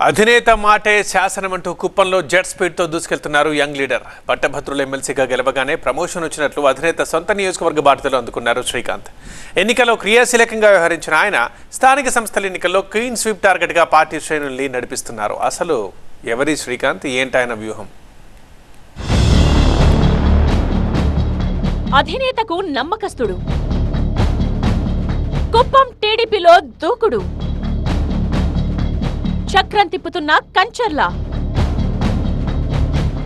అధినేత మాటే శాసనమంటూ కుప్పంలో జెట్ స్పీడ్తో దూసుకెళ్తున్నారు యంగ్ లీడర్. పట్టభద్రుల ఎమ్మెల్సీగా గెలవగానే ప్రమోషన్ వచ్చినట్లు అధినేత సొంత నియోజకవర్గ బాధ్యతలు అందుకున్నారు శ్రీకాంత్. ఎన్నికల్లో క్రియాశీలకంగా వ్యవహరించిన ఆయన స్థానిక సంస్థల ఎన్నికల్లో క్లీన్ స్వీప్ టార్గెట్గా పార్టీ శ్రేణుల్ని నడిపిస్తున్నారు. అసలు ఎవరి శ్రీకాంత్, ఏంటాయన వ్యూహం? అధినేతకు నమ్మకస్తుడు, కుప్పం టీడీపీలో దూకుడు, చక్రం తిప్పుతున్న కంచర్ల.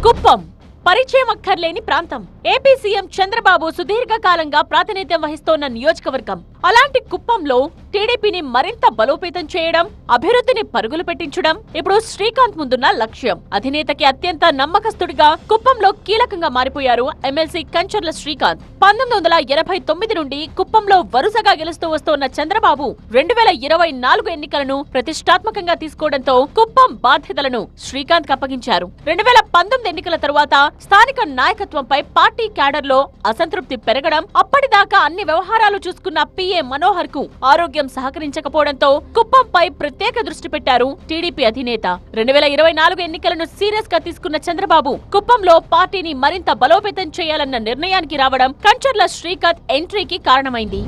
కుప్పం పరిచయం అక్కర్లేని ప్రాంతం. ఏపీ సీఎం చంద్రబాబు సుదీర్ఘకాలంగా ప్రాతినిధ్యం వహిస్తోన్న నియోజకవర్గం. అలాంటి కుప్పంలో టీడీపీని మరింత బలోపేతం చేయడం, అభివృద్ధిని పరుగులు పెట్టించడం ఇప్పుడు శ్రీకాంత్ ముందున్న లక్ష్యం. అధినేతకి అత్యంత నమ్మకస్తుడిగా కుప్పంలో కీలకంగా మారిపోయారు ఎమ్మెల్సీ కంచర్ల శ్రీకాంత్. 1989 నుండి కుప్పంలో వరుసగా గెలుస్తూ వస్తోన్న చంద్రబాబు 2024 ఎన్నికలను ప్రతిష్టాత్మకంగా తీసుకోవడంతో కుప్పం బాధ్యతలను శ్రీకాంత్ కు అప్పగించారు. 2019 ఎన్నికల తరువాత స్థానిక నాయకత్వంపై పార్టీ క్యాడర్ లో అసంతృప్తి పెరగడం, అప్పటిదాకా అన్ని వ్యవహారాలు చూసుకున్న పిఏ మనోహర్ కు ఆరోగ్యం సహకరించకపోవడంతో కుప్పంపై ప్రత్యేక దృష్టి పెట్టారు టీడీపీ అధినేత. 2024 ఎన్నికలను సీరియస్ గా తీసుకున్న చంద్రబాబు కుప్పంలో పార్టీని మరింత బలోపేతం చేయాలన్న నిర్ణయానికి రావడం కంచర్ల శ్రీకాంత్ ఎంట్రీకి కారణమైంది.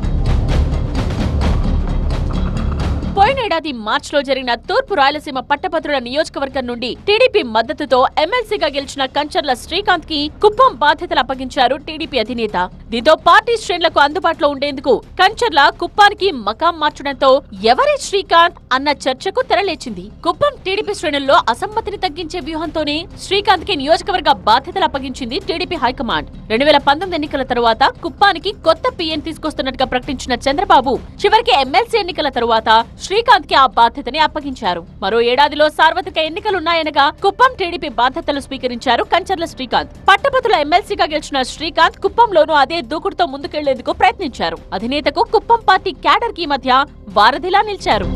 పోయినేడాది మార్చిలో జరిగిన తూర్పు రాయలసీమ పట్టభద్రుల నియోజకవర్గం నుండి టీడీపీ మద్దతుతో ఎమ్మెల్సీగా గెలిచిన కంచర్ల శ్రీకాంత్ కి కుప్పం బాధ్యతలు అప్పగించారు టీడీపీ అధినేత. దీంతో పార్టీ శ్రేణులకు అందుబాటులో ఉండేందుకు కంచర్ల కుప్పానికి మకాం మార్చడంతో ఎవరి శ్రీకాంత్ అన్న చర్చకు తెరలేచింది. కుప్పం టీడీపీ శ్రేణుల్లో అసమ్మతిని తగ్గించే వ్యూహంతోనే శ్రీకాంత్ కి నియోజకవర్గ బాధ్యతలు అప్పగించింది టీడీపీ హైకమాండ్. 2019 ఎన్నికల తరువాత కుప్పానికి కొత్త పీఎం తీసుకొస్తున్నట్టుగా ప్రకటించిన చంద్రబాబు చివరికి ఎమ్మెల్సీ ఎన్నికల తరువాత శ్రీకాంత్ కి ఆ బాధ్యతని అప్పగించారు. మరో ఏడాదిలో సార్వత్రిక ఎన్నికలున్నాయనగా కుప్పం టీడీపీ బాధ్యతలు స్వీకరించారు కంచర్ల శ్రీకాంత్. పట్టభద్రుల ఎమ్మెల్సీగా గెలిచిన శ్రీకాంత్ కుప్పంలోనూ అదే దూకుడుతో ముందుకెళ్లేందుకు ప్రయత్నించారు. అధినేతకు కుప్పం పార్టీ క్యాడర్ కి మధ్య వారధిలా నిలిచారు.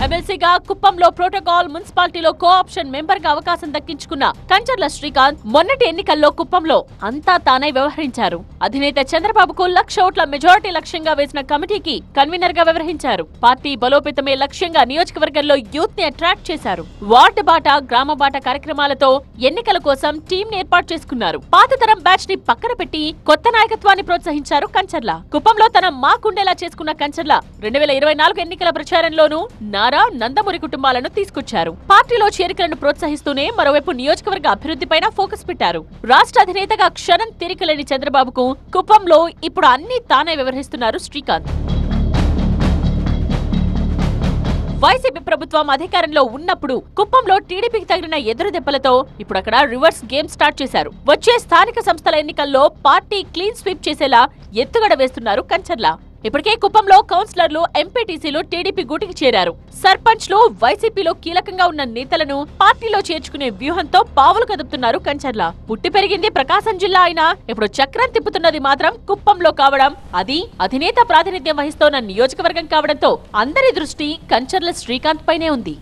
ఎమ్మెల్సీగా కుప్పంలో ప్రోటోకాల్, మున్సిపాలిటీలో కోఆప్షన్ మెంబర్ గా అవకాశం దక్కించుకున్న కంచర్ల శ్రీకాంత్ మొన్నటి ఎన్నికల్లో కుప్పంలో అంతా తానై వ్యవహరించారు. అధినేత చంద్రబాబుకు 1,00,000 ఓట్ల మెజారిటీ లక్ష్యంగా వేసిన కమిటీకి కన్వీనర్ గా వ్యవహరించారు. పార్టీ బలోపేతమే లక్ష్యంగా నియోజకవర్గంలో యూత్ ని అట్రాక్ట్ చేశారు. వార్డు బాట, గ్రామ బాట కార్యక్రమాలతో ఎన్నికల కోసం టీం ని ఏర్పాటు చేసుకున్నారు. పాతతరం బ్యాచ్ ని పక్కన పెట్టి కొత్త నాయకత్వాన్ని ప్రోత్సహించారు కంచర్ల. కుప్పంలో తన మాకుండేలా చేసుకున్న కంచర్ల 2024 ఎన్నికల ప్రచారంలోనూ నందమూరి కుటుంబాలను తీసుకొచ్చారు. పార్టీలో చేరికలను ప్రోత్సహిస్తూనే మరోవైపు నియోజకవర్గ అభివృద్ధిపైన ఫోకస్ పెట్టారు. రాష్ట్ర అధినేతగా క్షణం తీరికలేని చంద్రబాబుకు కుప్పంలో ఇప్పుడు అన్ని తానే వ్యవహరిస్తున్నారు శ్రీకాంత్. వైసీపీ ప్రభుత్వం అధికారంలో ఉన్నప్పుడు కుప్పంలో టీడీపీకి తగిలిన ఎదురు దెబ్బలతో ఇప్పుడు అక్కడ రివర్స్ గేమ్ స్టార్ట్ చేశారు. వచ్చే స్థానిక సంస్థల ఎన్నికల్లో పార్టీ క్లీన్ స్వీప్ చేసేలా ఎత్తుగడ వేస్తున్నారు కంచర్ల. ఇప్పటికే కుప్పంలో కౌన్సిలర్లు, ఎంపీటీసీలు టీడీపీ గూటికి చేరారు. సర్పంచ్లు వైసీపీలో కీలకంగా ఉన్న నేతలను పార్టీలో చేర్చుకునే వ్యూహంతో పావులు కదుపుతున్నారు కంచర్ల. పుట్టి పెరిగింది ప్రకాశం జిల్లా అయినా ఇప్పుడు చక్రం తిప్పుతున్నది మాత్రం కుప్పంలో కావడం, అది అధినేత ప్రాతినిధ్యం వహిస్తోన్న నియోజకవర్గం కావడంతో అందరి దృష్టి కంచర్ల శ్రీకాంత్ పైనే ఉంది.